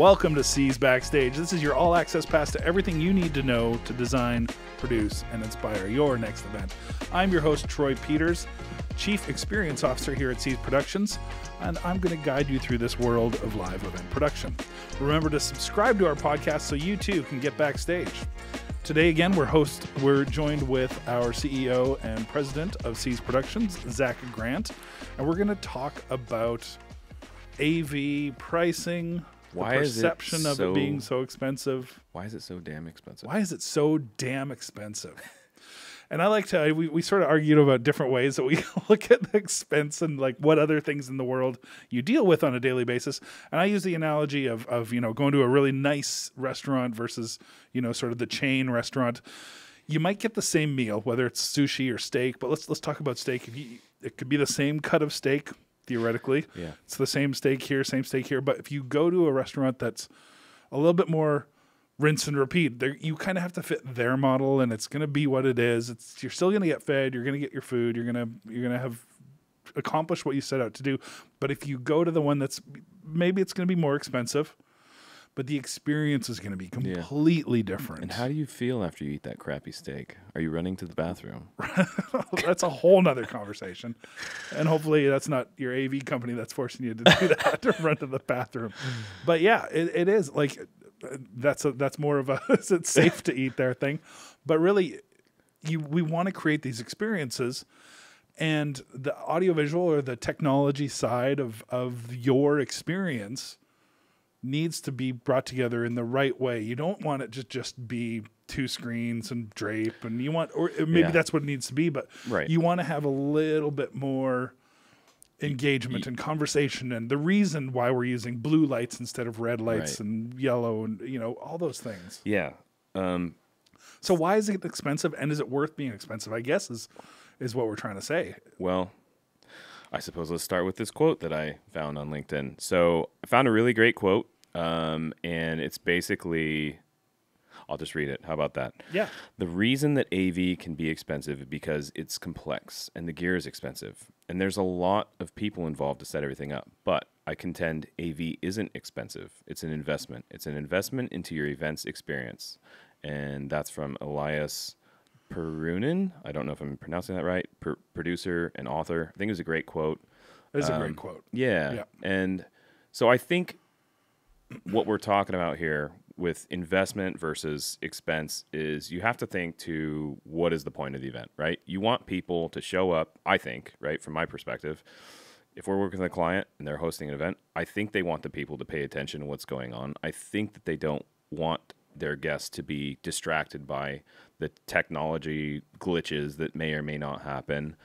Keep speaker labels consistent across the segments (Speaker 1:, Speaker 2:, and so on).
Speaker 1: Welcome to SEAS Backstage. This is your all-access pass to everything you need to know to design, produce, and inspire your next event. I'm your host, Troy Peters, Chief Experience Officer here at SEAS Productions, and I'm going to guide you through this world of live event production. Remember to subscribe to our podcast so you too can get backstage. Today, again, we're joined with our CEO and President of SEAS Productions, Zack Grant, and we're going to talk about AV pricing, the perception of it being so expensive.
Speaker 2: Why is it so damn expensive?
Speaker 1: Why is it so damn expensive? And I like to, we sort of argued about different ways that we look at the expense and like what other things in the world you deal with on a daily basis. And I use the analogy of going to a really nice restaurant versus, sort of the chain restaurant. You might get the same meal, whether it's sushi or steak, but let's talk about steak. It could be the same cut of steak, theoretically.
Speaker 2: Yeah.
Speaker 1: It's the same steak here. But if you go to a restaurant that's a little bit more rinse and repeat, you kind of have to fit their model, and it's going to be what it is. You're still going to get fed. You're going to get your food. You're going to have accomplished what you set out to do. But if you go to the one that's maybe it's going to be more expensive, but the experience is going to be completely different.
Speaker 2: And how do you feel after you eat that crappy steak? Are you running to the bathroom?
Speaker 1: That's a whole nother conversation. And hopefully that's not your AV company that's forcing you to do that, to run to the bathroom. But yeah, it is like that's more of a is it safe to eat there thing. But really we want to create these experiences, and the audiovisual or the technology side of your experience needs to be brought together in the right way. You don't want it to just be two screens and drape, and that's what it needs to be, but you want to have a little bit more engagement and conversation, and the reason why we're using blue lights instead of red lights and yellow and all those things.
Speaker 2: Yeah.
Speaker 1: So why is it expensive, and is it worth being expensive, I guess is what we're trying to say.
Speaker 2: Well, I suppose let's start with this quote that I found on LinkedIn. So I found a really great quote, and it's basically, I'll just read it. How about that?
Speaker 1: Yeah.
Speaker 2: The reason that AV can be expensive is because it's complex and the gear is expensive. And there's a lot of people involved to set everything up. But I contend AV isn't expensive. It's an investment. It's an investment into your event's experience. And that's from Elias Perunin. I don't know if I'm pronouncing that right. Producer and author. I think it was a great quote.
Speaker 1: It's a great quote.
Speaker 2: Yeah. And so I think what we're talking about here with investment versus expense is you have to think to what is the point of the event, right? You want people to show up, I think, right, from my perspective. If we're working with a client and they're hosting an event, I think they want the people to pay attention to what's going on. I think that they don't want their guests to be distracted by the technology glitches that may or may not happen.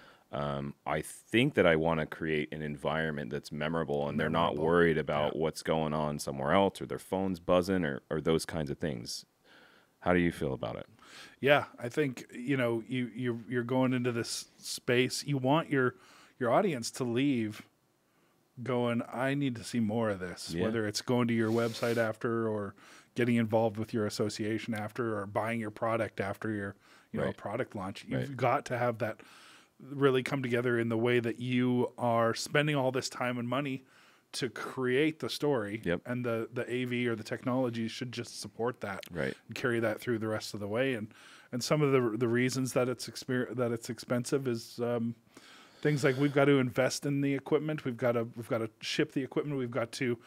Speaker 2: I think that I want to create an environment that's memorable, and they're not worried about what's going on somewhere else, or their phone's buzzing, or those kinds of things. How do you feel about it?
Speaker 1: Yeah, I think you're going into this space. You want your audience to leave going, I need to see more of this. Yeah. Whether it's going to your website after, or getting involved with your association after, or buying your product after your product launch. You've got to have that really come together in the way that you are spending all this time and money to create the story. Yep. And the AV or the technology should just support that, and carry that through the rest of the way. And some of the reasons that it's expensive is things like we've got to invest in the equipment, we've got to ship the equipment, we've got to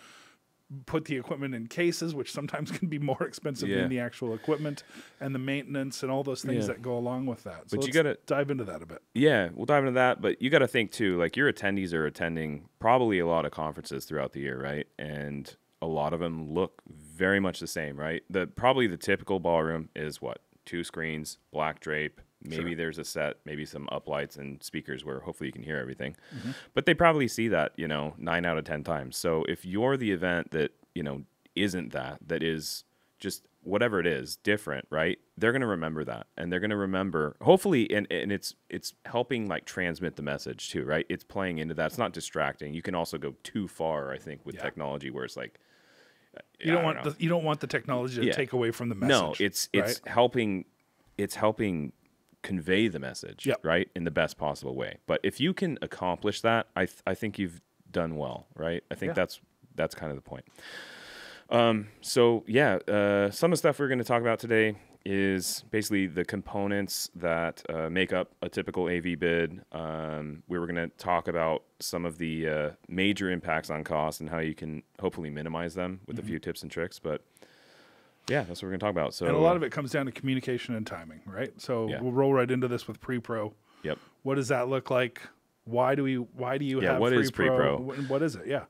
Speaker 1: put the equipment in cases, which sometimes can be more expensive than the actual equipment, and the maintenance and all those things that go along with that. So
Speaker 2: but you got to
Speaker 1: dive into that a bit.
Speaker 2: Yeah, we'll dive into that. But you got to think too, like your attendees are attending probably a lot of conferences throughout the year, right? And a lot of them look very much the same, right? Probably the typical ballroom is what? 2 screens, black drape. Maybe there's a set, maybe some uplights and speakers where hopefully you can hear everything. Mm-hmm. But they probably see that, 9 out of 10 times. So if you're the event that, isn't that is just whatever it is, different, right? They're going to remember that. And they're going to remember, hopefully, and it's helping like transmit the message too, right? It's playing into that. It's not distracting. You can also go too far, I think, with technology where it's like,
Speaker 1: you don't want the technology to take away from the message.
Speaker 2: No, it's helping convey the message, right, in the best possible way. But if you can accomplish that, I think you've done well, right? I think that's kind of the point. So yeah, some of the stuff we're going to talk about today is basically the components that make up a typical AV bid. We were going to talk about some of the major impacts on cost and how you can hopefully minimize them with a few tips and tricks. But yeah, that's what we're going to talk about. So,
Speaker 1: and a lot of it comes down to communication and timing, right? So we'll roll right into this with pre-pro.
Speaker 2: Yep.
Speaker 1: What does that look like? Why do you have
Speaker 2: what
Speaker 1: pre-pro?
Speaker 2: is pre-pro?
Speaker 1: What is it? Yeah.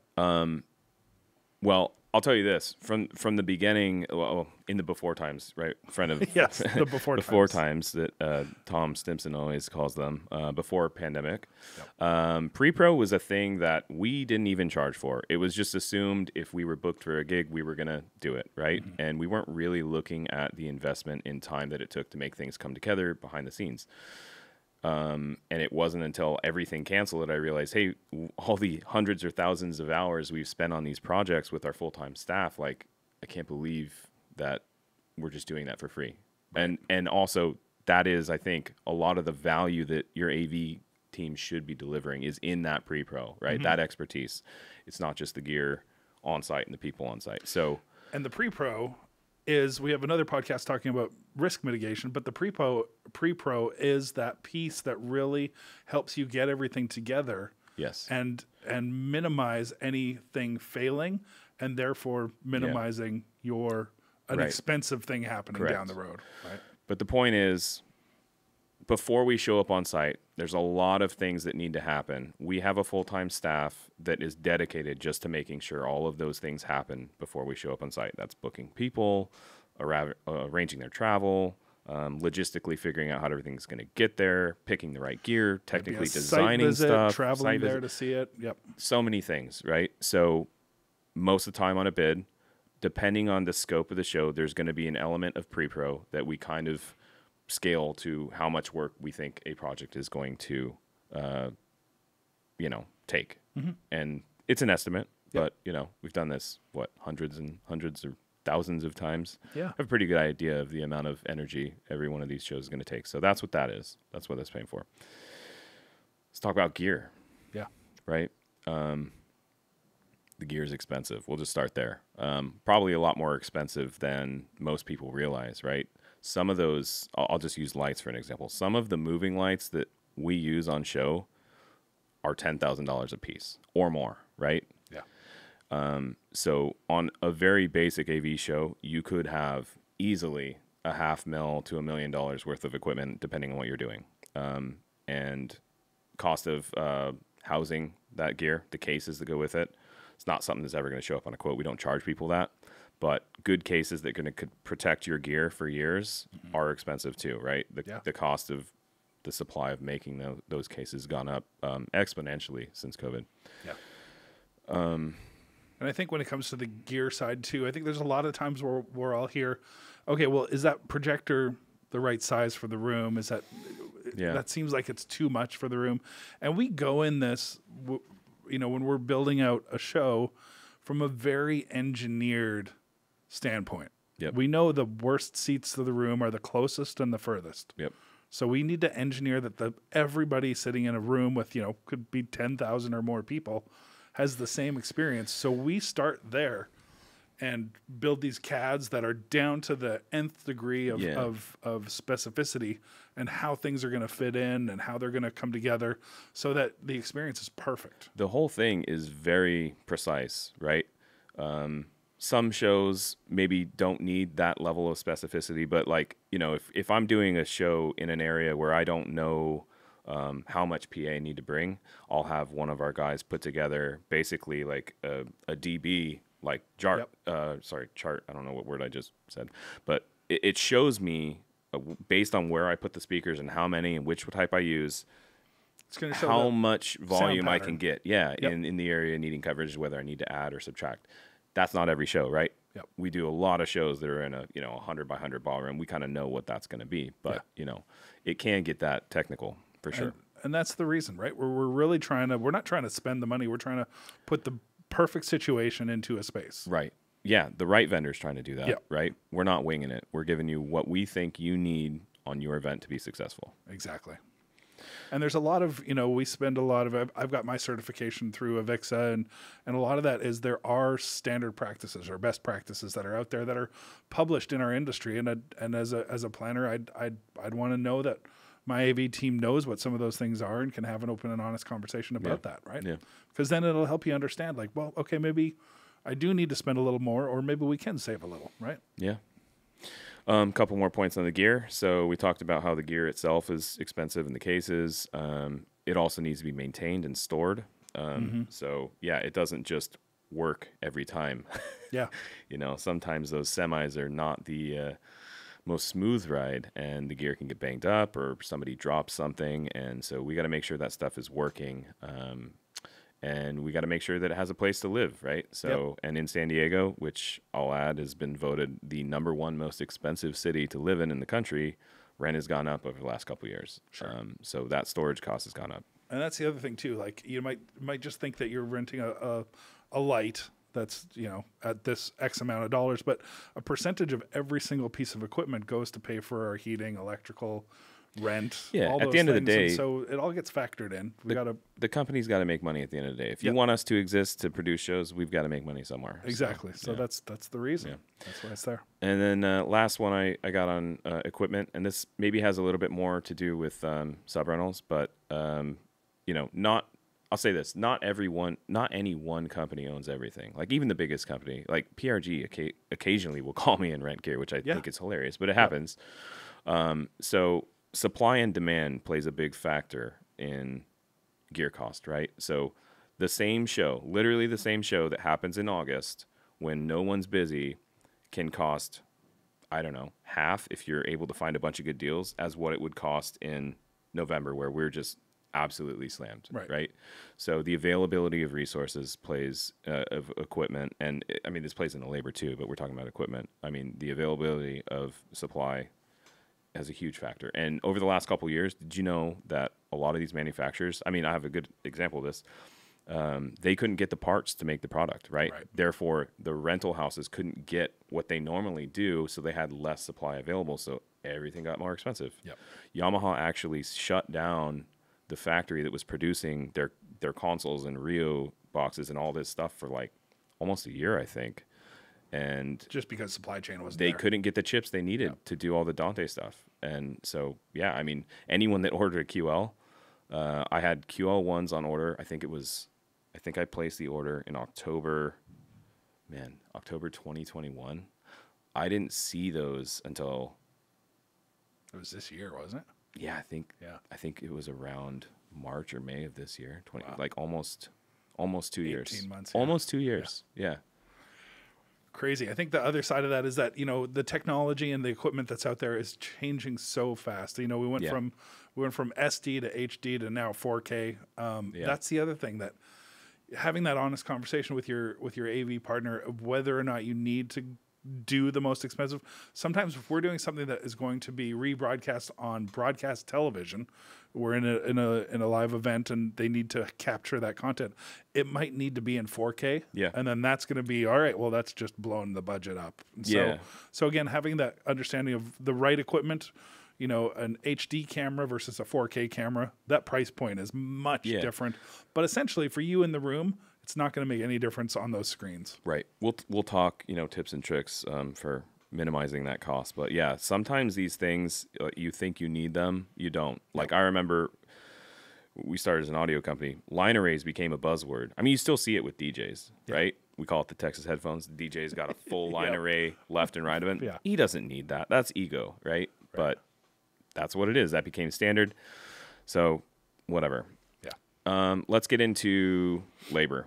Speaker 2: Well, I'll tell you this from the beginning. Well, in the before times, right? Friend of
Speaker 1: yes, the before
Speaker 2: times that Tom Stimson always calls them before pandemic. Yep. Pre-pro was a thing that we didn't even charge for. It was just assumed if we were booked for a gig, we were gonna do it, right? Mm-hmm. And we weren't really looking at the investment in time that it took to make things come together behind the scenes. And it wasn't until everything canceled that I realized, hey, all the hundreds or thousands of hours we've spent on these projects with our full-time staff, like, I can't believe that we're just doing that for free. Right. And also that is, I think, a lot of the value that your AV team should be delivering is in that pre-pro, right? Mm-hmm. That expertise. It's not just the gear on site and the people on site. So,
Speaker 1: and the pre-pro is, we have another podcast talking about risk mitigation, but the pre-pro is that piece that really helps you get everything together.
Speaker 2: Yes.
Speaker 1: And minimize anything failing, and therefore minimizing an expensive thing happening down the road. Right.
Speaker 2: But the point is, before we show up on site, there's a lot of things that need to happen. We have a full-time staff that is dedicated just to making sure all of those things happen before we show up on site. That's booking people, arranging their travel, logistically figuring out how everything's going to get there, picking the right gear, technically designing stuff,
Speaker 1: traveling there to see it. Yep.
Speaker 2: So many things, right? So most of the time on a bid, depending on the scope of the show, there's going to be an element of pre-pro that we kind of scale to how much work we think a project is going to, take. Mm-hmm. And it's an estimate, but, we've done this, hundreds and hundreds or thousands of times.
Speaker 1: Yeah.
Speaker 2: I have a pretty good idea of the amount of energy every one of these shows is going to take. So that's what that is. That's what that's paying for. Let's talk about gear.
Speaker 1: Yeah.
Speaker 2: Right? The gear is expensive. We'll just start there. Probably a lot more expensive than most people realize, right? Some of those, I'll just use lights for an example. Some of the moving lights that we use on show are $10,000 a piece or more, right?
Speaker 1: Yeah.
Speaker 2: So on a very basic AV show, you could have easily $500,000 to $1 million worth of equipment, depending on what you're doing. And cost of housing that gear, the cases that go with it, it's not something that's ever going to show up on a quote. We don't charge people that. But good cases that are going to protect your gear for years are expensive too, right? The cost of the supply of making those cases gone up exponentially since COVID.
Speaker 1: Yeah. And I think when it comes to the gear side too, I think there's a lot of times where we're all here, okay, well, is that projector the right size for the room? Is that that seems like it's too much for the room? And we go in this, when we're building out a show from a very engineered standpoint.
Speaker 2: Yep.
Speaker 1: We know the worst seats to the room are the closest and the furthest.
Speaker 2: Yep.
Speaker 1: So we need to engineer that everybody sitting in a room with, could be 10,000 or more people has the same experience. So we start there and build these CADs that are down to the nth degree of specificity and how things are going to fit in and how they're going to come together so that the experience is perfect.
Speaker 2: The whole thing is very precise, right? Some shows maybe don't need that level of specificity, but if I'm doing a show in an area where I don't know how much PA I need to bring, I'll have one of our guys put together basically like a DB, like chart. Chart. I don't know what word I just said, but it shows me based on where I put the speakers and how many and which type I use,
Speaker 1: it's going to show
Speaker 2: how much volume I can get. Yeah, in the area needing coverage, whether I need to add or subtract. That's not every show, right?
Speaker 1: Yep.
Speaker 2: We do a lot of shows that are in a 100 by 100 ballroom. We kind of know what that's going to be, but it can get that technical for sure.
Speaker 1: And that's the reason, right? We're really we're not trying to spend the money. We're trying to put the perfect situation into a space.
Speaker 2: Right. Yeah. The right vendor's trying to do that, right? We're not winging it. We're giving you what we think you need on your event to be successful.
Speaker 1: Exactly. And there's a lot of, we spend a lot of, I've got my certification through Avixa, and a lot of that is there are standard practices or best practices that are out there that are published in our industry. And as a planner, I'd want to know that my AV team knows what some of those things are and can have an open and honest conversation about that, right?
Speaker 2: Yeah.
Speaker 1: Because then it'll help you understand, like, well, okay, maybe I do need to spend a little more, or maybe we can save a little, right?
Speaker 2: Yeah. Couple more points on the gear. So we talked about how the gear itself is expensive in the cases. It also needs to be maintained and stored. So yeah, it doesn't just work every time.
Speaker 1: Yeah.
Speaker 2: Sometimes those semis are not the most smooth ride, and the gear can get banged up or somebody drops something. And so we got to make sure that stuff is working. And we got to make sure that it has a place to live, right? So, and in San Diego, which I'll add has been voted the #1 most expensive city to live in the country, rent has gone up over the last couple of years.
Speaker 1: Sure.
Speaker 2: So that storage cost has gone up.
Speaker 1: And that's the other thing too. Like you might just think that you're renting a light that's at this X amount of dollars, but a percentage of every single piece of equipment goes to pay for our heating, electrical, rent.
Speaker 2: Yeah,
Speaker 1: all
Speaker 2: at
Speaker 1: those
Speaker 2: the end of the
Speaker 1: things.
Speaker 2: day,
Speaker 1: And so it all gets factored in.
Speaker 2: The company's got to make money at the end of the day. If you want us to exist to produce shows, we've got to make money somewhere.
Speaker 1: Exactly. So that's the reason.
Speaker 2: Yeah.
Speaker 1: That's why it's there.
Speaker 2: And then last one I got on equipment, and this maybe has a little bit more to do with sub rentals, but I'll say this: not any one company owns everything. Like even the biggest company, like PRG, occasionally will call me and rent gear, which I think is hilarious, but it happens. So supply and demand plays a big factor in gear cost, right? So the same show, literally the same show that happens in August when no one's busy, can cost, I don't know, half if you're able to find a bunch of good deals as what it would cost in November, where we're just absolutely slammed, right? So the availability of resources plays, of equipment, and I mean, this plays in the labor too, but we're talking about equipment. I mean, the availability of supply has a huge factor. And over the last couple of years, did you know that a lot of these manufacturers, I mean, I have a good example of this, they couldn't get the parts to make the product, right? Therefore, the rental houses couldn't get what they normally do, so they had less supply available, so everything got more expensive. Yamaha actually shut down the factory that was producing their consoles and Rio boxes and all this stuff for like almost a year, I think. And
Speaker 1: just because supply chain was
Speaker 2: they couldn't get the chips they needed to do all the Dante stuff. And so, yeah, I mean, anyone that ordered a QL, I had QL ones on order. I think I placed the order in October 2021. I didn't see those until
Speaker 1: it was this year, wasn't it?
Speaker 2: Yeah, I think it was around March or May of this year. Like almost 2 years.
Speaker 1: 18 months.
Speaker 2: Almost 2 years. Yeah.
Speaker 1: Crazy. I think the other side of that is that, the technology and the equipment that's out there is changing so fast. We went from SD to HD to now 4K. That's the other thing, that having that honest conversation with your AV partner of whether or not you need to do the most expensive. Sometimes if we're doing something that is going to be rebroadcast on broadcast television, we're in a live event and they need to capture that content, it might need to be in 4K.
Speaker 2: Yeah.
Speaker 1: And then that's going to be, all right, well, that's just blowing the budget up. And so again, having that understanding of the right equipment, an HD camera versus a 4K camera, that price point is much different. But essentially for you in the room, it's not going to make any difference on those screens.
Speaker 2: Right. We'll talk, tips and tricks for minimizing that cost. But yeah, sometimes these things, you think you need them, you don't. Like I remember we started as an audio company. Line arrays became a buzzword. I mean, you still see it with DJs, right? We call it the Texas headphones. The DJ's got a full line array left and right of it. He doesn't need that. That's ego, right? But that's what it is. That became standard. So whatever. Let's get into labor.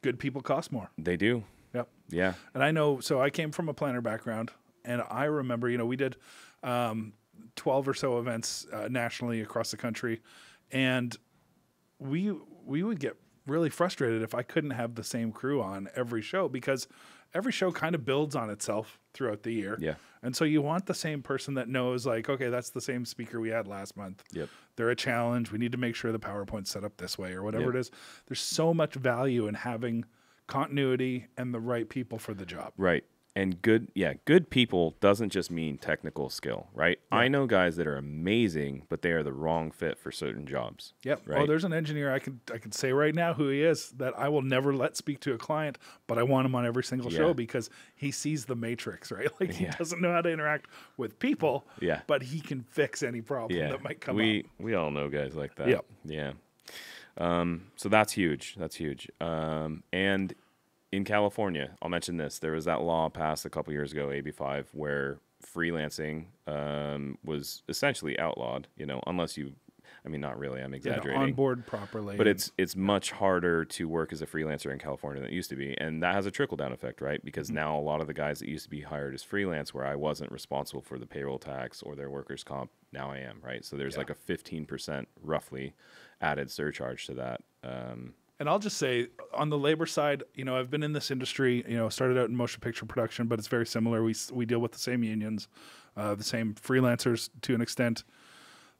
Speaker 1: Good people cost more.
Speaker 2: They do.
Speaker 1: Yep.
Speaker 2: Yeah.
Speaker 1: And I know, so I came from a planner background, and I remember, we did 12 or so events nationally across the country, and we would get really frustrated if I couldn't have the same crew on every show, because every show kind of builds on itself throughout the year.
Speaker 2: Yeah.
Speaker 1: And so you want the same person that knows, like, okay, that's the same speaker we had last month.
Speaker 2: Yep.
Speaker 1: They're a challenge. We need to make sure the PowerPoint's set up this way or whatever it is. There's so much value in having continuity and the right people for the job.
Speaker 2: Right. And good people doesn't just mean technical skill, right?
Speaker 1: Yeah.
Speaker 2: I know guys that are amazing, but they are the wrong fit for certain jobs.
Speaker 1: Yep.
Speaker 2: Right?
Speaker 1: Oh, there's an engineer I could say right now who he is that I will never let speak to a client, but I want him on every single show because he sees the matrix, right? Like he doesn't know how to interact with people, but he can fix any problem that might come up.
Speaker 2: We all know guys like that.
Speaker 1: Yep.
Speaker 2: Yeah. So that's huge. That's huge. And in California, I'll mention this. There was that law passed a couple years ago, AB5, where freelancing was essentially outlawed, unless you, I mean, not really, I'm exaggerating.
Speaker 1: On board properly.
Speaker 2: But it's much harder to work as a freelancer in California than it used to be. And that has a trickle-down effect, right? Because now a lot of the guys that used to be hired as freelance, where I wasn't responsible for the payroll tax or their workers' comp, now I am, right? So there's like a 15% roughly added surcharge to that.
Speaker 1: And I'll just say, on the labor side, I've been in this industry, started out in motion picture production, but it's very similar. We deal with the same unions, the same freelancers to an extent.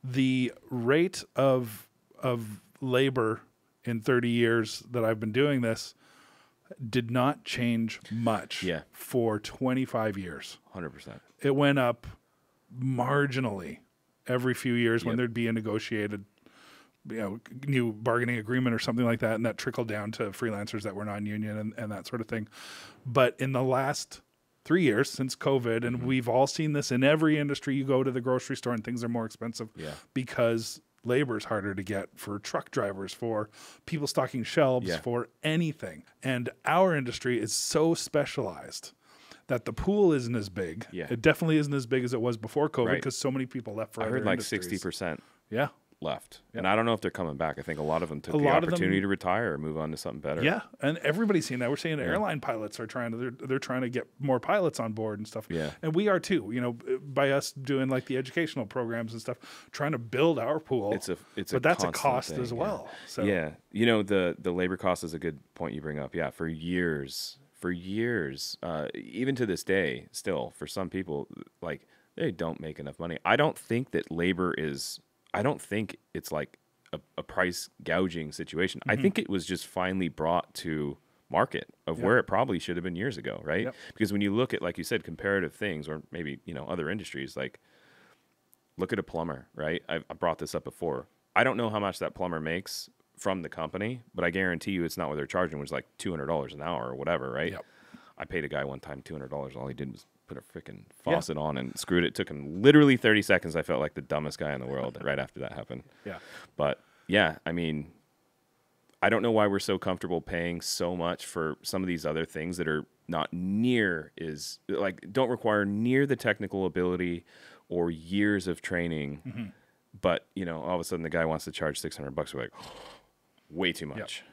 Speaker 1: The rate of labor in 30 years that I've been doing this did not change much for 25 years.
Speaker 2: 100%.
Speaker 1: It went up marginally every few years when there'd be a negotiated new bargaining agreement or something like that, and that trickled down to freelancers that were non-union and that sort of thing. But in the last 3 years since COVID, and we've all seen this in every industry, you go to the grocery store and things are more expensive because labor is harder to get for truck drivers, for people stocking shelves, for anything. And our industry is so specialized that the pool isn't as big. It definitely isn't as big as it was before COVID because so many people left for other industries.
Speaker 2: I heard like 60%.
Speaker 1: Yeah.
Speaker 2: Left. And I don't know if they're coming back. I think a lot of them took the opportunity to retire or move on to something better.
Speaker 1: Yeah, and everybody's seeing that. We're seeing airline pilots are they're trying to get more pilots on board and stuff. Yeah. And we are too, by us doing like the educational programs and stuff, trying to build our pool. But that's a cost as well. So
Speaker 2: the labor cost is a good point you bring up. Yeah, for years, even to this day, still for some people, like they don't make enough money. I don't think it's like a price gouging situation. I think it was just finally brought to market of where it probably should have been years ago, right? Because when you look at, like you said, comparative things, or maybe, other industries, like look at a plumber, right? I brought this up before. I don't know how much that plumber makes from the company, but I guarantee you it's not what they're charging, which is like $200 an hour or whatever, right? I paid a guy one time $200. All he did was put a freaking faucet on and screwed it. It took him literally 30 seconds. I felt like the dumbest guy in the world right after that happened. But I mean, I don't know why we're so comfortable paying so much for some of these other things that are not near don't require near the technical ability or years of training. But, all of a sudden the guy wants to charge $600. We're like, way too much.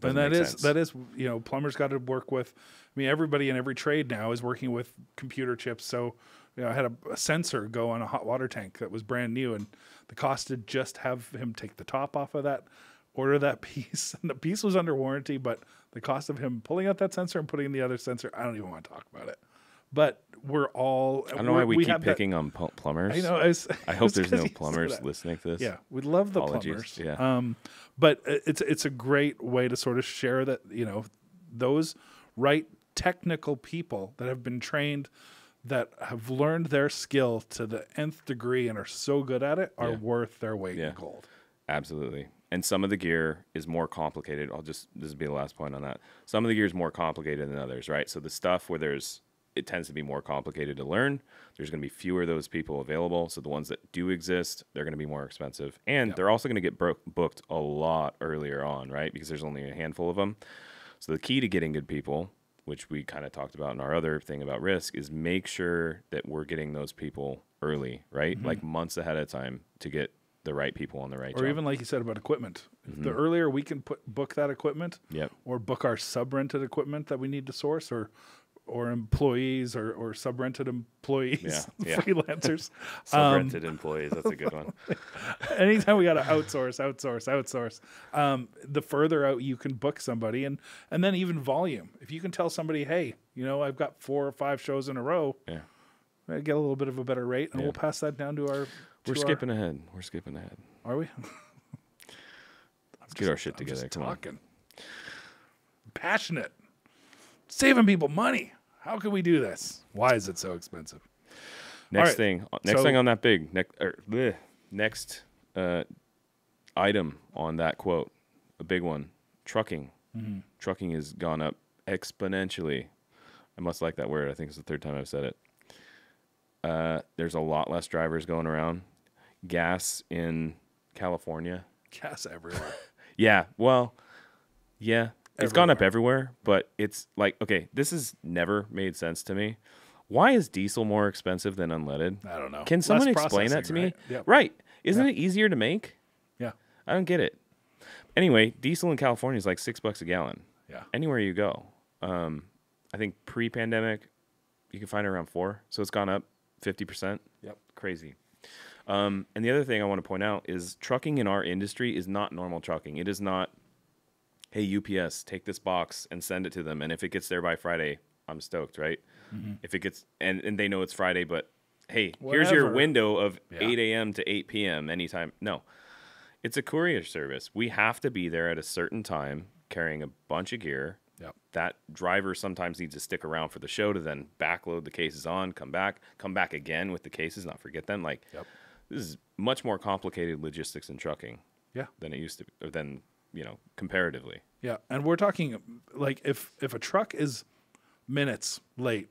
Speaker 1: And that is, plumbers got to work with, everybody in every trade now is working with computer chips. So, I had a sensor go on a hot water tank that was brand new, and the cost to just have him take the top off of that, order that piece, and the piece was under warranty, but the cost of him pulling out that sensor and putting in the other sensor, I don't even want to talk about it. But we're all...
Speaker 2: I don't know why we keep picking on plumbers.
Speaker 1: I know.
Speaker 2: I hope there's no plumbers listening to this.
Speaker 1: Yeah, we love the plumbers. Yeah. But it's a great way to sort of share that, those right technical people that have been trained, that have learned their skill to the nth degree and are so good at it, are worth their weight in gold.
Speaker 2: Absolutely. And some of the gear is more complicated. This will be the last point on that. Some of the gear is more complicated than others, right? So the stuff where it tends to be more complicated to learn. There's going to be fewer of those people available. So the ones that do exist, they're going to be more expensive. And they're also going to get booked a lot earlier on, right? Because there's only a handful of them. So the key to getting good people, which we kind of talked about in our other thing about risk, is make sure that we're getting those people early, right? Like months ahead of time to get the right people on the right job.
Speaker 1: Or even like you said about equipment. The earlier we can book that equipment or book our sub-rented equipment that we need to source, or employees or sub-rented employees, freelancers.
Speaker 2: Sub-rented employees, that's a good one.
Speaker 1: Anytime we got to outsource. The further out you can book somebody, and then even volume. If you can tell somebody, hey, I've got 4 or 5 shows in a row, I get a little bit of a better rate, and we'll pass that down to our...
Speaker 2: We're skipping ahead.
Speaker 1: Are we?
Speaker 2: Let's get our shit together.
Speaker 1: Come on. Passionate. Saving people money. How can we do this? Why is it so expensive?
Speaker 2: Next
Speaker 1: right.
Speaker 2: thing
Speaker 1: So-
Speaker 2: on that big next item on that quote, a big one, trucking.
Speaker 1: Mm-hmm.
Speaker 2: Trucking has gone up exponentially. I must like that word. I think it's the third time I've said it. There's a lot less drivers going around. Gas in California.
Speaker 1: Gas everywhere.
Speaker 2: Yeah, well, yeah. It's gone up
Speaker 1: Everywhere.
Speaker 2: everywhere, but it's like, okay, this has never made sense to me. Why is diesel more expensive than unleaded?
Speaker 1: I don't know.
Speaker 2: Can someone
Speaker 1: Less
Speaker 2: explain that to me?
Speaker 1: processing, right? Yep.
Speaker 2: Right. Isn't it easier to make?
Speaker 1: Yeah.
Speaker 2: I don't get it. Anyway, diesel in California is like $6 a gallon.
Speaker 1: Yeah.
Speaker 2: Anywhere you go. I think pre-pandemic, you can find it around 4. So it's gone up 50%.
Speaker 1: Yep.
Speaker 2: Crazy. And the other thing I want to point out is trucking in our industry is not normal trucking. It is not, hey, UPS, take this box and send it to them. And if it gets there by Friday, I'm stoked, right? Mm-hmm. If it gets, and they know it's Friday, but hey, here's your window of 8 a.m. to 8 p.m. anytime. No, it's a courier service. We have to be there at a certain time carrying a bunch of gear.
Speaker 1: Yep.
Speaker 2: That driver sometimes needs to stick around for the show to then backload the cases on, come back again with the cases, not forget them. Like, this is much more complicated logistics in trucking than it used to be, or than, comparatively.
Speaker 1: Yeah. And we're talking like if a truck is minutes late,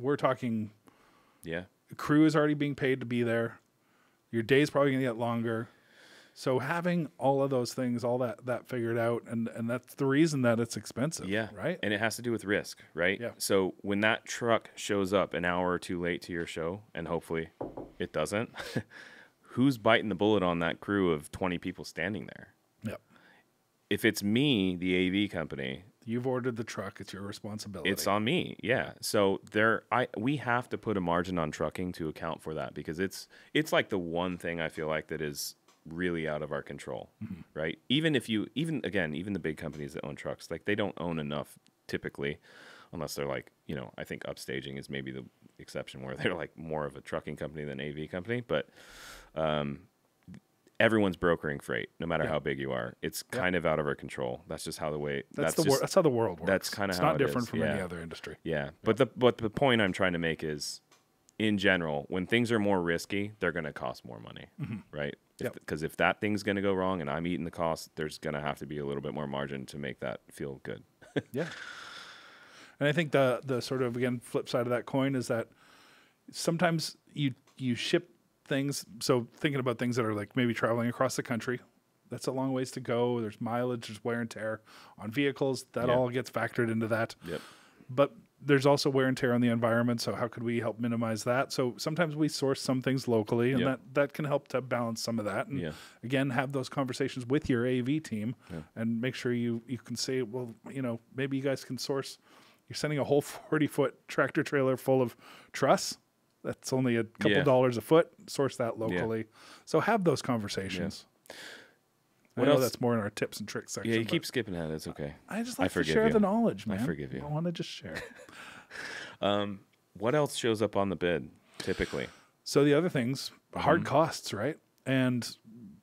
Speaker 1: we're talking crew is already being paid to be there. Your day's probably going to get longer. So having all of those things, all that figured out, and that's the reason that it's expensive.
Speaker 2: Yeah.
Speaker 1: Right.
Speaker 2: And it has to do with risk, right?
Speaker 1: Yeah.
Speaker 2: So when that truck shows up an hour or two late to your show, and hopefully it doesn't, who's biting the bullet on that crew of 20 people standing there?
Speaker 1: Yep.
Speaker 2: If it's me, the AV company,
Speaker 1: you've ordered the truck, it's your responsibility.
Speaker 2: It's on me. Yeah. So we have to put a margin on trucking to account for that, because it's like the one thing I feel like that is really out of our control, right? Even the big companies that own trucks, like they don't own enough typically, unless they're like, I think Upstaging is maybe the exception where they're like more of a trucking company than AV company, but everyone's brokering freight, no matter how big you are. It's kind of out of our control. That's just how
Speaker 1: that's how the world works.
Speaker 2: That's kind of how
Speaker 1: it's not different from any
Speaker 2: yeah.
Speaker 1: other industry.
Speaker 2: Yeah. But the point I'm trying to make is, in general, when things are more risky, they're going to cost more money, right? Because if that thing's going to go wrong and I'm eating the cost, there's going to have to be a little bit more margin to make that feel good.
Speaker 1: Yeah. And I think the sort of, again, flip side of that coin is that sometimes you ship things. So thinking about things that are like maybe traveling across the country, that's a long ways to go. There's mileage, there's wear and tear on vehicles. That all gets factored into that.
Speaker 2: Yep.
Speaker 1: But there's also wear and tear on the environment. So how could we help minimize that? So sometimes we source some things locally, and that can help to balance some of that. And again, have those conversations with your AV team and make sure you can say, well, maybe you guys can source. You're sending a whole 40-foot tractor trailer full of truss. That's only a couple dollars a foot. Source that locally. Yeah. So have those conversations. Yeah. I know that's more in our tips and tricks section.
Speaker 2: Yeah, you keep skipping that. It's okay.
Speaker 1: I just like to share the knowledge, man.
Speaker 2: I forgive you.
Speaker 1: I want to just share.
Speaker 2: What else shows up on the bid typically?
Speaker 1: So the other things, hard costs, right? And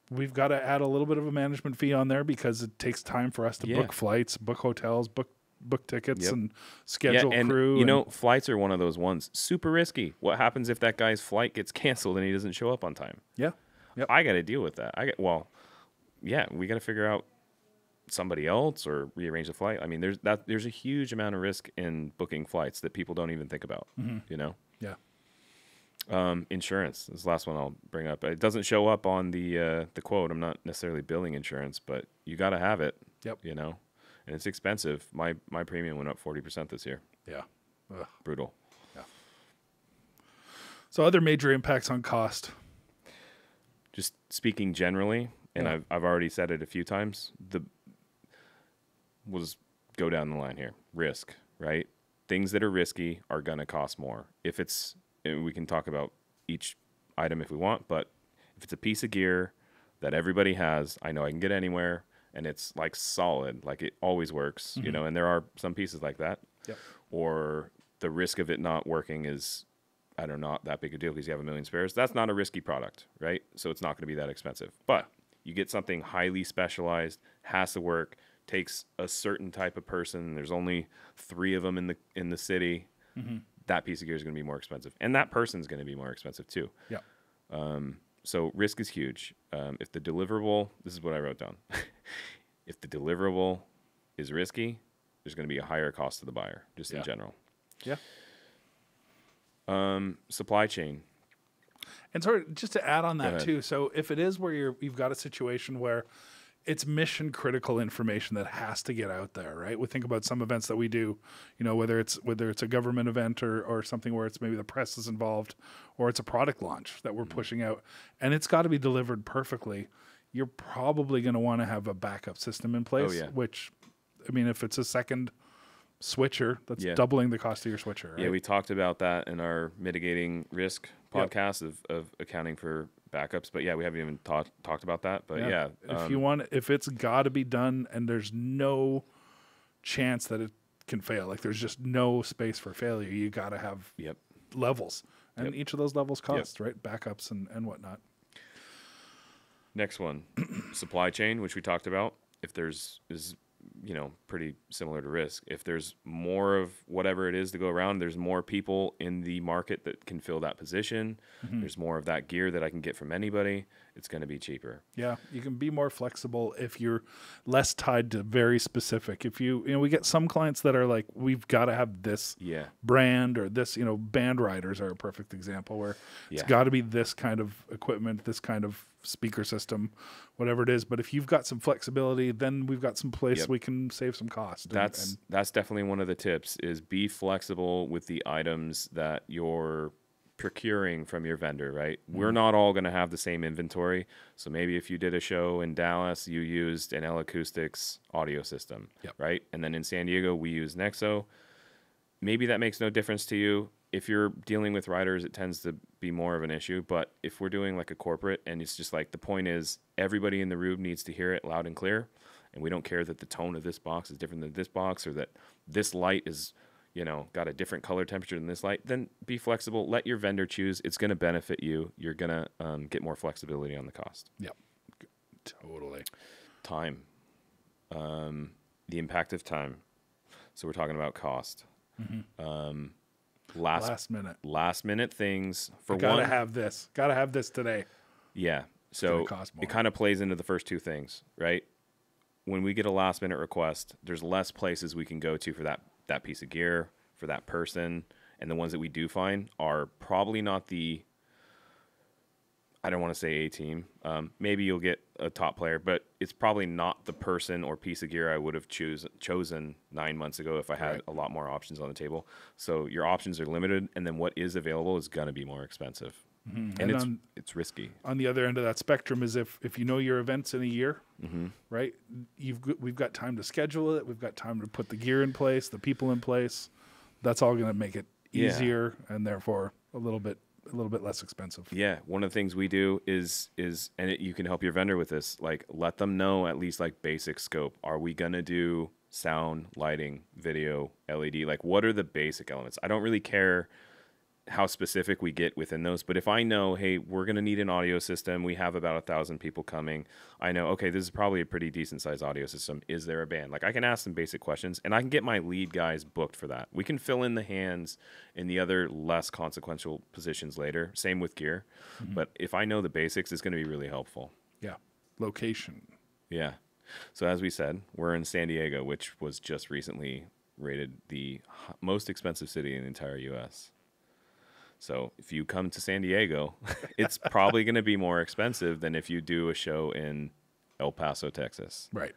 Speaker 1: we've got to add a little bit of a management fee on there because it takes time for us to book flights, book hotels, book tickets, and schedule crew.
Speaker 2: And flights are one of those ones. Super risky. What happens if that guy's flight gets canceled and he doesn't show up on time?
Speaker 1: Yeah. Yep.
Speaker 2: I got to deal with that. We got to figure out somebody else or rearrange the flight. I mean, there's a huge amount of risk in booking flights that people don't even think about,
Speaker 1: Yeah.
Speaker 2: Insurance is the last one I'll bring up. It doesn't show up on the quote. I'm not necessarily billing insurance, but you got to have it.
Speaker 1: Yep.
Speaker 2: And it's expensive. My premium went up 40% this year.
Speaker 1: Yeah. Ugh.
Speaker 2: Brutal.
Speaker 1: Yeah. So other major impacts on cost.
Speaker 2: Just speaking generally, and I've already said it a few times, we'll just go down the line here. Risk, right? Things that are risky are going to cost more. We can talk about each item if we want, but if it's a piece of gear that everybody has, I know I can get anywhere, and it's like solid, like it always works, and there are some pieces like that.
Speaker 1: Yep.
Speaker 2: Or the risk of it not working is, I don't know, not that big a deal because you have a million spares. That's not a risky product, right? So it's not going to be that expensive. But you get something highly specialized, has to work, takes a certain type of person. There's only 3 of them in the city. that piece of gear is going to be more expensive, and that person's going to be more expensive too.
Speaker 1: Yeah.
Speaker 2: So risk is huge. If the deliverable, this is what I wrote down. If the deliverable is risky, there's going to be a higher cost to the buyer, just in general.
Speaker 1: Yeah.
Speaker 2: Supply chain.
Speaker 1: And sort of just to add on that too. So if it is where you've got a situation where it's mission critical information that has to get out there, right? We think about some events that we do, whether it's a government event or something where it's maybe the press is involved, or it's a product launch that we're pushing out, and it's got to be delivered perfectly. You're probably going to want to have a backup system in place, which, I mean, if it's a second switcher, that's doubling the cost of your switcher, right?
Speaker 2: Yeah, we talked about that in our mitigating risk podcast of accounting for backups, but we haven't even talked about that. But
Speaker 1: if it's got to be done and there's no chance that it can fail, like there's just no space for failure, you got to have levels, and each of those levels cost right, backups and whatnot.
Speaker 2: Next one, supply chain, which we talked about. If there's pretty similar to risk. If there's more of whatever it is to go around, there's more people in the market that can fill that position. There's more of that gear that I can get from anybody. It's going to be cheaper. Yeah,
Speaker 1: you can be more flexible if you're less tied to very specific. If we get some clients that are like, we've got to have this brand or this, band riders are a perfect example where it's got to be this kind of equipment, this kind of speaker system, whatever it is. But if you've got some flexibility, then we've got some place we can save some cost.
Speaker 2: That's definitely one of the tips, is be flexible with the items that you're procuring from your vendor, right? We're not all going to have the same inventory. So maybe if you did a show in Dallas, you used an L Acoustics audio system, right? And then in San Diego, we use Nexo. Maybe that makes no difference to you. If you're dealing with riders, it tends to be more of an issue. But if we're doing like a corporate, and it's just like, the point is everybody in the room needs to hear it loud and clear, and we don't care that the tone of this box is different than this box, or that this light is, got a different color temperature than this light, then be flexible. Let your vendor choose. It's going to benefit you. You're going to get more flexibility on the cost.
Speaker 1: Yep. Totally.
Speaker 2: Time. The impact of time. So we're talking about cost. Last minute things.
Speaker 1: Gotta have this today.
Speaker 2: Yeah. So it kind of plays into the first two things, right? When we get a last minute request, there's less places we can go to for that piece of gear, for that person, and the ones that we do find are probably not the, I don't want to say A team. Maybe you'll get a top player, but it's probably not the person or piece of gear I would have chosen 9 months ago if I had a lot more options on the table. So your options are limited, and then what is available is going to be more expensive. And it's risky.
Speaker 1: On the other end of that spectrum is if your event's in a year, right? We've got time to schedule it. We've got time to put the gear in place, the people in place. That's all going to make it easier and therefore a little bit less expensive.
Speaker 2: Yeah, one of the things we do is you can help your vendor with this. Like, let them know at least like basic scope. Are we gonna do sound, lighting, video, LED? Like, what are the basic elements? I don't really care how specific we get within those, but if I know, hey, we're gonna need an audio system, we have about 1,000 people coming, I know, okay, this is probably a pretty decent sized audio system. Is there a band? Like, I can ask some basic questions, and I can get my lead guys booked for that. We can fill in the hands in the other less consequential positions later. Same with gear, but if I know the basics, it's gonna be really helpful.
Speaker 1: Yeah. Location.
Speaker 2: Yeah. So as we said, we're in San Diego, which was just recently rated the most expensive city in the entire U.S. So if you come to San Diego, it's probably going to be more expensive than if you do a show in El Paso, Texas.
Speaker 1: Right.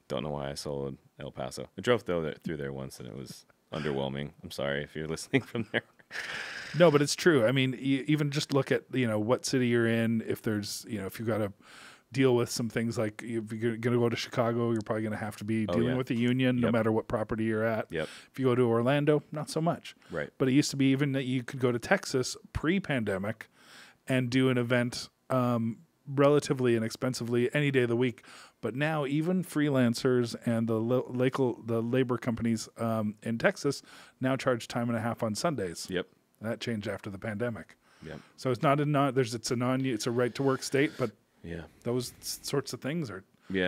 Speaker 2: Don't know why I sold El Paso. I drove through there once, and it was underwhelming. I'm sorry if you're listening from there.
Speaker 1: No, but it's true. I mean, even just look at, what city you're in. If there's, if you've got to deal with some things like if you're going to go to Chicago, you're probably going to have to be dealing with the union no matter what property you're at.
Speaker 2: Yep.
Speaker 1: If you go to Orlando, not so much.
Speaker 2: Right.
Speaker 1: But it used to be even that you could go to Texas pre-pandemic and do an event relatively inexpensively any day of the week. But now even freelancers and the labor companies in Texas now charge time and a half on Sundays.
Speaker 2: Yep.
Speaker 1: That changed after the pandemic.
Speaker 2: Yep.
Speaker 1: So it's it's a right to work state, but those sorts of things are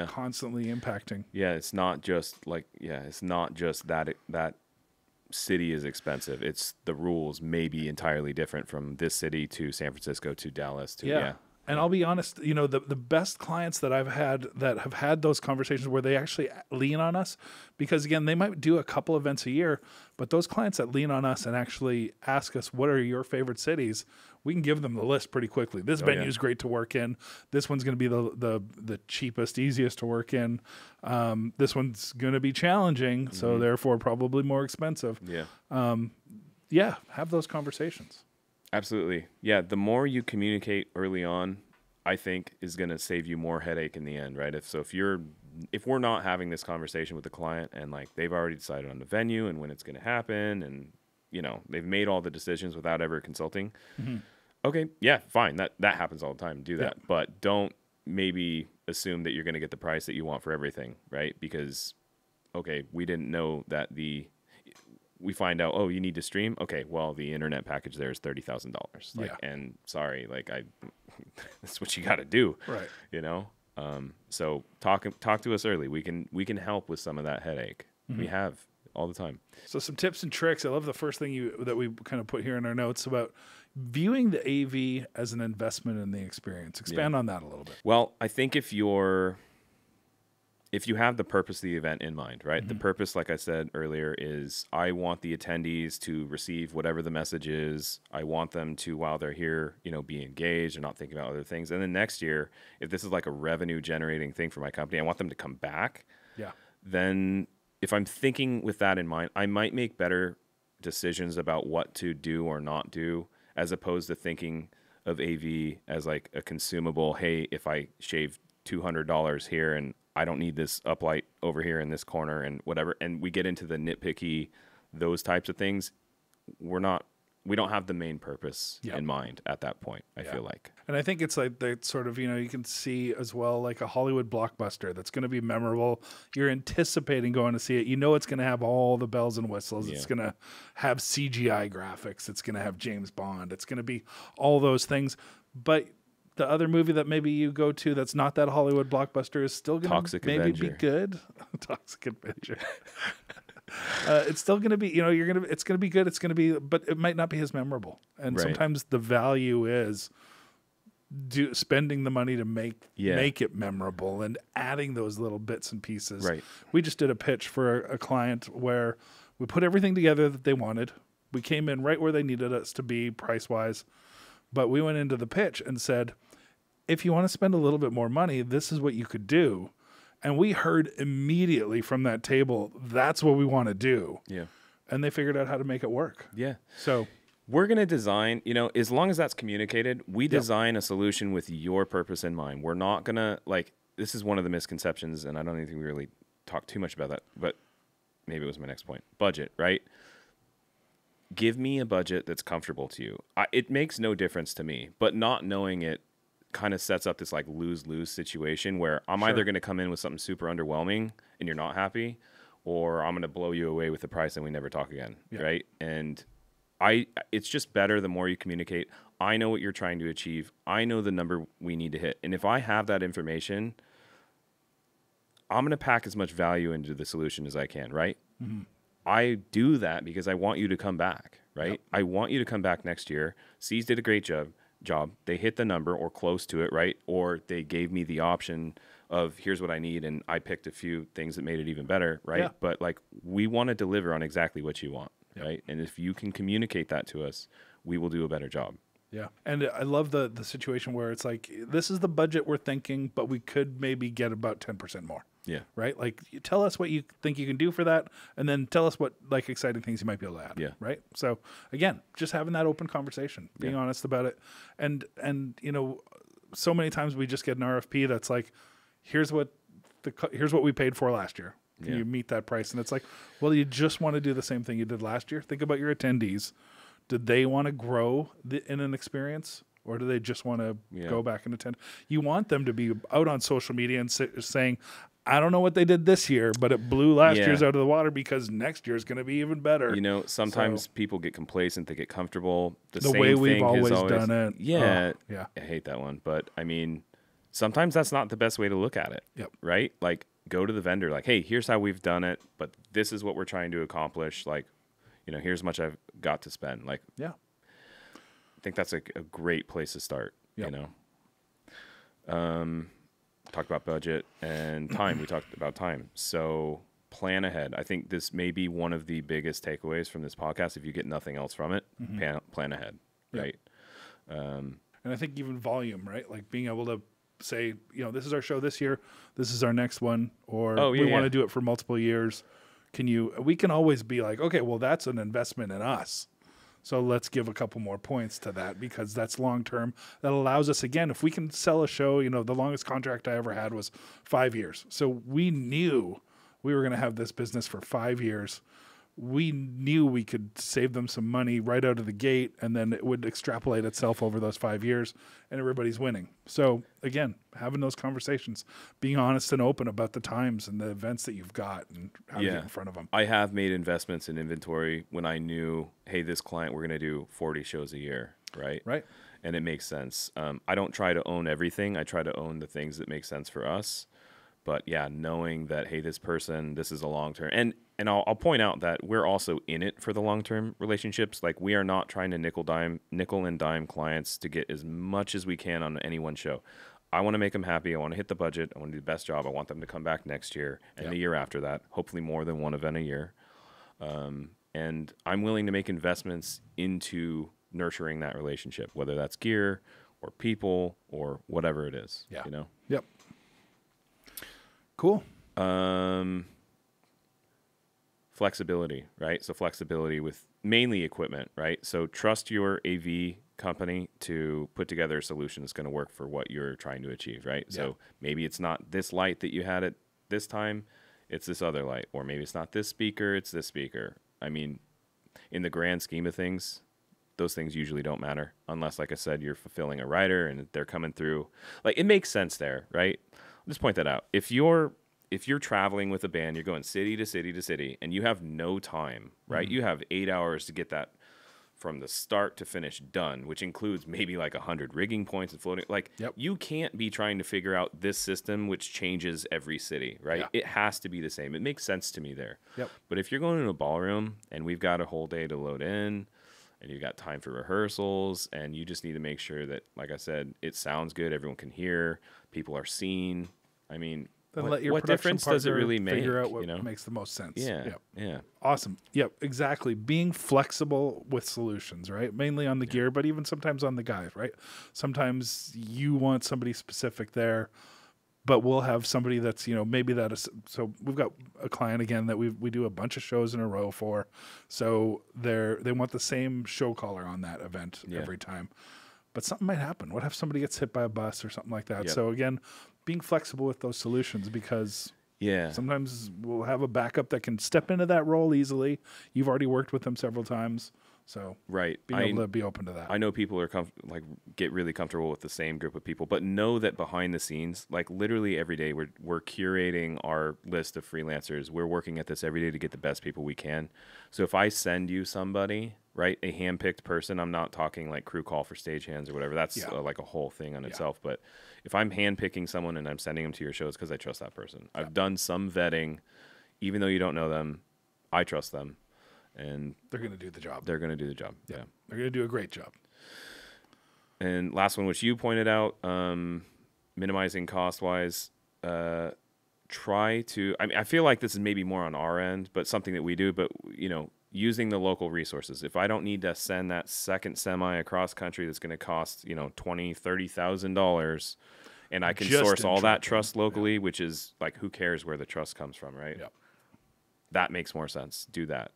Speaker 1: constantly impacting.
Speaker 2: Yeah, it's not just that city is expensive. It's the rules may be entirely different from this city to San Francisco to Dallas to yeah.
Speaker 1: And I'll be honest, you know, the best clients that I've had that have had those conversations where they actually lean on us, because again, they might do a couple events a year, but those clients that lean on us and actually ask us, what are your favorite cities? We can give them the list pretty quickly. This venue is great to work in. This one's going to be the cheapest, easiest to work in. This one's going to be challenging, so therefore probably more expensive.
Speaker 2: Yeah.
Speaker 1: Have those conversations.
Speaker 2: Absolutely. Yeah, the more you communicate early on, I think is going to save you more headache in the end, right? If we're not having this conversation with the client and like they've already decided on the venue and when it's going to happen and you know, they've made all the decisions without ever consulting. Okay, yeah, fine. That happens all the time. Do that. But don't maybe assume that you're going to get the price that you want for everything, right? Because okay, we didn't know that we find out, oh, you need to stream? Okay, well, the internet package there is $30,000. Like, and sorry, like that's what you got to do.
Speaker 1: Right.
Speaker 2: You know? So talk to us early. We can help with some of that headache. We have all the time.
Speaker 1: So some tips and tricks. I love the first thing that we kind of put here in our notes about viewing the AV as an investment in the experience. Expand on that a little bit.
Speaker 2: Well, I think if you have the purpose of the event in mind, right? The purpose, like I said earlier, is I want the attendees to receive whatever the message is. I want them to, while they're here, you know, be engaged and not thinking about other things. And then next year, if this is like a revenue generating thing for my company, I want them to come back.
Speaker 1: Yeah.
Speaker 2: Then if I'm thinking with that in mind, I might make better decisions about what to do or not do, as opposed to thinking of AV as like a consumable. Hey, if I shave $200 here and I don't need this uplight over here in this corner and whatever, and we get into the nitpicky, those types of things, we don't have the main purpose in mind at that point, I feel like.
Speaker 1: And I think it's like that sort of, you know, you can see as well like a Hollywood blockbuster that's going to be memorable. You're anticipating going to see it. You know it's going to have all the bells and whistles. It's going to have CGI graphics. It's going to have James Bond. It's going to be all those things. But the other movie that maybe you go to that's not that Hollywood blockbuster is still going to maybe be good. Toxic Avenger. It's still going to be, you know, it's going to be good. It's going to be, but it might not be as memorable. And sometimes the value is spending the money to make it memorable and adding those little bits and pieces.
Speaker 2: Right.
Speaker 1: We just did a pitch for a client where we put everything together that they wanted. We came in right where they needed us to be price wise, but we went into the pitch and said, if you want to spend a little bit more money, this is what you could do. And we heard immediately from that table, that's what we want to do.
Speaker 2: Yeah.
Speaker 1: And they figured out how to make it work.
Speaker 2: Yeah.
Speaker 1: So
Speaker 2: we're going to design, you know, as long as that's communicated, we design a solution with your purpose in mind. We're not going to, like, this is one of the misconceptions, and I don't even think we really talked too much about that, but maybe it was my next point. Budget, right? Give me a budget that's comfortable to you. It makes no difference to me, but not knowing it kind of sets up this like lose-lose situation where I'm either going to come in with something super underwhelming and you're not happy, or I'm going to blow you away with the price and we never talk again, right? And it's just better the more you communicate. I know what you're trying to achieve. I know the number we need to hit. And if I have that information, I'm going to pack as much value into the solution as I can, right? Mm-hmm. I do that because I want you to come back, right? Yep. I want you to come back next year. SEAS did a great job. They hit the number or close to it, right? Or they gave me the option of here's what I need, and I picked a few things that made it even better, right? Yeah. But like we want to deliver on exactly what you want, right? And if you can communicate that to us, we will do a better job.
Speaker 1: Yeah. And I love the situation where it's like, this is the budget we're thinking, but we could maybe get about 10% more.
Speaker 2: Yeah.
Speaker 1: Right? Like, you tell us what you think you can do for that, and then tell us what, like, exciting things you might be able to add.
Speaker 2: Yeah.
Speaker 1: Right? So, again, just having that open conversation, being honest about it. And you know, so many times we just get an RFP that's like, here's what we paid for last year. Can you meet that price? And it's like, well, you just want to do the same thing you did last year. Think about your attendees. Did they want to grow in an experience, or do they just want to go back and attend? You want them to be out on social media and saying, I don't know what they did this year, but it blew last year's out of the water because next year is going to be even better.
Speaker 2: You know, sometimes people get complacent, they get comfortable.
Speaker 1: The same way we've always done it.
Speaker 2: Yeah, I hate that one. But, I mean, sometimes that's not the best way to look at it, right? Like, go to the vendor, like, hey, here's how we've done it, but this is what we're trying to accomplish. Like, here's how much I've got to spend. Like,
Speaker 1: Yeah.
Speaker 2: I think that's a great place to start.
Speaker 1: Yep.
Speaker 2: Talked about budget and time. We talked about time. So plan ahead. I think this may be one of the biggest takeaways from this podcast. If you get nothing else from it, plan ahead, right?
Speaker 1: And I think even volume, right? Like being able to say, this is our show this year, this is our next one, or we want to do it for multiple years. We can always be like, okay, well, that's an investment in us. So let's give a couple more points to that because that's long-term. That allows us, again, if we can sell a show, the longest contract I ever had was 5 years. So we knew we were going to have this business for 5 years. We knew we could save them some money right out of the gate, and then it would extrapolate itself over those 5 years, and everybody's winning. So, again, having those conversations, being honest and open about the times and the events that you've got and how to get in front of them.
Speaker 2: I have made investments in inventory when I knew, hey, this client, we're going to do 40 shows a year, right?
Speaker 1: Right.
Speaker 2: And it makes sense. I don't try to own everything. I try to own the things that make sense for us. But yeah, knowing that, hey, this is a long-term. And I'll point out that we're also in it for the long-term relationships. Like, we are not trying to nickel and dime clients to get as much as we can on any one show. I want to make them happy. I want to hit the budget. I want to do the best job. I want them to come back next year and the year after that, hopefully more than one event a year. And I'm willing to make investments into nurturing that relationship, whether that's gear or people or whatever it is.
Speaker 1: Yeah.
Speaker 2: Yep.
Speaker 1: Cool.
Speaker 2: Flexibility, right? So flexibility with mainly equipment, right? So trust your AV company to put together a solution that's going to work for what you're trying to achieve, right? Yeah. So maybe it's not this light that you had at this time, it's this other light. Or maybe it's not this speaker, it's this speaker. I mean, in the grand scheme of things, those things usually don't matter unless, like I said, you're fulfilling a rider and they're coming through. Like, it makes sense there, right? I'll just point that out. If you're traveling with a band, you're going city to city to city, and you have no time, right? You have 8 hours to get that from the start to finish done, which includes maybe like 100 rigging points and floating. Like, you can't be trying to figure out this system, which changes every city, right? It has to be the same. It makes sense to me there. But if you're going to a ballroom and we've got a whole day to load in, and you've got time for rehearsals, and you just need to make sure that, like I said, it sounds good, everyone can hear, people are seen. I mean,
Speaker 1: then let your
Speaker 2: what difference does it really make?
Speaker 1: Figure out what makes the most sense.
Speaker 2: Yeah.
Speaker 1: Awesome. Yep, exactly. Being flexible with solutions, right? Mainly on the gear, but even sometimes on the guys, right? Sometimes you want somebody specific there, but we'll have somebody that's, maybe that is, so we've got a client again that we do a bunch of shows in a row for. So they want the same show caller on that event every time. But something might happen. What if somebody gets hit by a bus or something like that? So again, being flexible with those solutions, because sometimes we'll have a backup that can step into that role easily. You've already worked with them several times. So being able to be open to that.
Speaker 2: I know people are get really comfortable with the same group of people, but know that behind the scenes, like literally every day, we're curating our list of freelancers. We're working at this every day to get the best people we can. So if I send you somebody, right, a handpicked person, I'm not talking like crew call for stagehands or whatever. That's like a whole thing on itself. But if I'm handpicking someone and I'm sending them to your shows, because I trust that person. I've done some vetting, even though you don't know them. I trust them. And
Speaker 1: they're going to do the job.
Speaker 2: They're going to do the job. Yeah.
Speaker 1: They're going to do a great job.
Speaker 2: And last one, which you pointed out, minimizing cost-wise, try to, I feel like this is maybe more on our end, but something that we do, but, using the local resources. If I don't need to send that second semi across country that's going to cost, $20,000, $30,000, and I can source all that trust locally, which is like, who cares where the trust comes from, right? That makes more sense. Do that.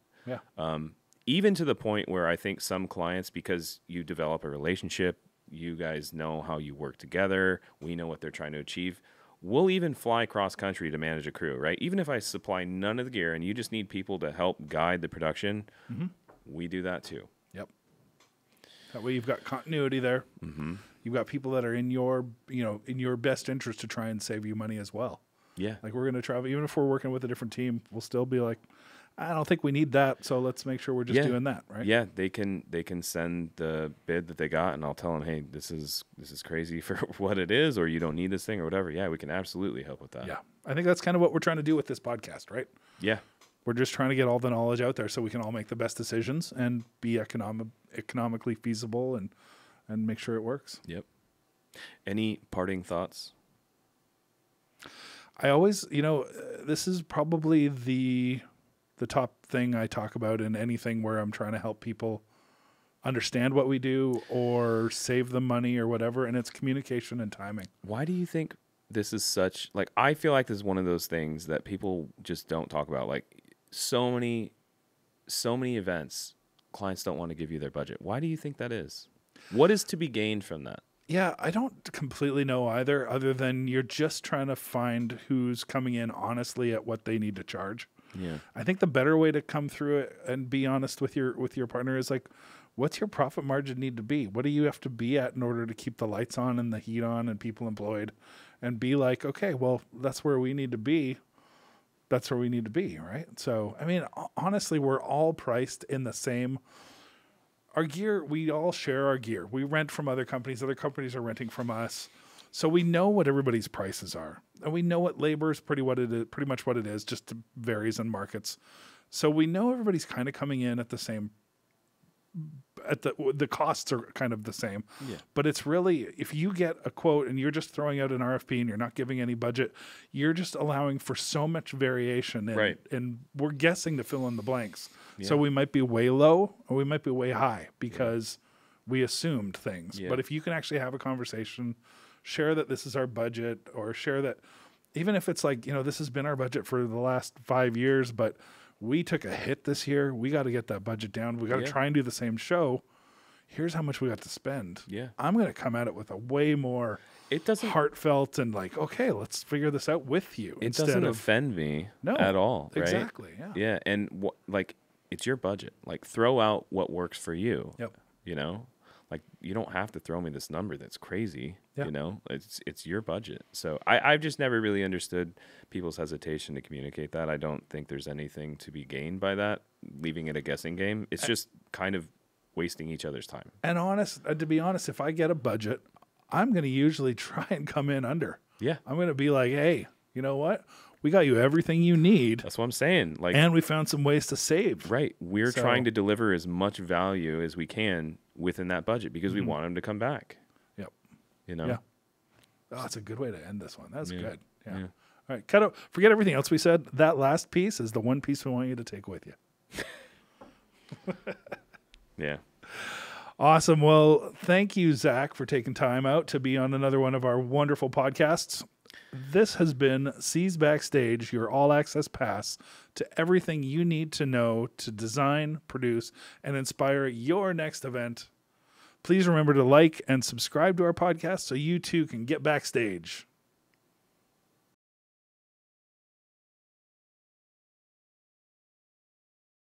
Speaker 2: Even to the point where I think some clients, because you develop a relationship, you guys know how you work together, we know what they're trying to achieve, we'll even fly cross country to manage a crew, right? Even if I supply none of the gear and you just need people to help guide the production, we do that too.
Speaker 1: That way you've got continuity there. You've got people that are in your, in your best interest to try and save you money as well. Like, we're going to travel, even if we're working with a different team, we'll still be like, I don't think we need that, so let's make sure we're just doing that, right?
Speaker 2: Yeah, they can send the bid that they got, and I'll tell them, hey, this is crazy for what it is, or you don't need this thing, or whatever. Yeah, we can absolutely help with that.
Speaker 1: Yeah, I think that's kind of what we're trying to do with this podcast, right?
Speaker 2: Yeah.
Speaker 1: We're just trying to get all the knowledge out there so we can all make the best decisions and be economically feasible and make sure it works.
Speaker 2: Yep. Any parting thoughts?
Speaker 1: I always, this is probably the top thing I talk about in anything where I'm trying to help people understand what we do or save them money or whatever, and it's communication and timing.
Speaker 2: Why do you think this is such, like, I feel like this is one of those things that people just don't talk about. Like, so many events, clients don't want to give you their budget. Why do you think that is? What is to be gained from that?
Speaker 1: Yeah, I don't completely know either, other than you're just trying to find who's coming in honestly at what they need to charge.
Speaker 2: Yeah.
Speaker 1: I think the better way to come through it and be honest with your partner is like, what's your profit margin need to be? What do you have to be at in order to keep the lights on and the heat on and people employed? And be like, okay, well, that's where we need to be. That's where we need to be, right? So, I mean, honestly, we're all priced in the same. Our gear, we all share our gear. We rent from other companies are renting from us. So we know what everybody's prices are. And we know what labor is pretty much what it is, just varies in markets. So we know everybody's kind of coming in at the same, the costs are kind of the same.
Speaker 2: Yeah.
Speaker 1: But it's really, if you get a quote and you're just throwing out an RFP and you're not giving any budget, you're just allowing for so much variation.
Speaker 2: Right.
Speaker 1: And we're guessing to fill in the blanks.
Speaker 2: Yeah.
Speaker 1: So we might be way low or we might be way high because we assumed things.
Speaker 2: Yeah.
Speaker 1: But if you can actually have a conversation, share that this is our budget, or share that even if it's like, this has been our budget for the last 5 years, but we took a hit this year. We got to get that budget down. We got to try and do the same show. Here's how much we got to spend.
Speaker 2: Yeah.
Speaker 1: I'm going to come at it with a way more heartfelt and like, okay, let's figure this out with you.
Speaker 2: It doesn't offend me at all. Right?
Speaker 1: Exactly. Yeah.
Speaker 2: Yeah. And it's your budget. Like, throw out what works for you.
Speaker 1: Yep.
Speaker 2: Like, you don't have to throw me this number that's crazy.
Speaker 1: Yeah.
Speaker 2: It's your budget. So I've just never really understood people's hesitation to communicate that. I don't think there's anything to be gained by that, leaving it a guessing game. It's just kind of wasting each other's time.
Speaker 1: And to be honest, if I get a budget, I'm going to usually try and come in under.
Speaker 2: Yeah.
Speaker 1: I'm going to be like, hey, you know what? We got you everything you need.
Speaker 2: That's what I'm saying. Like,
Speaker 1: and we found some ways to save.
Speaker 2: We're trying to deliver as much value as we can within that budget because we want them to come back.
Speaker 1: Yep.
Speaker 2: Yeah.
Speaker 1: Oh, that's a good way to end this one. That's good. Yeah.
Speaker 2: Yeah.
Speaker 1: All right. Cut out. Forget everything else we said. That last piece is the one piece we want you to take with you.
Speaker 2: Yeah.
Speaker 1: Awesome. Well, thank you, Zach, for taking time out to be on another one of our wonderful podcasts. This has been SEAS Backstage, your all-access pass to everything you need to know to design, produce, and inspire your next event. Please remember to like and subscribe to our podcast so you too can get backstage.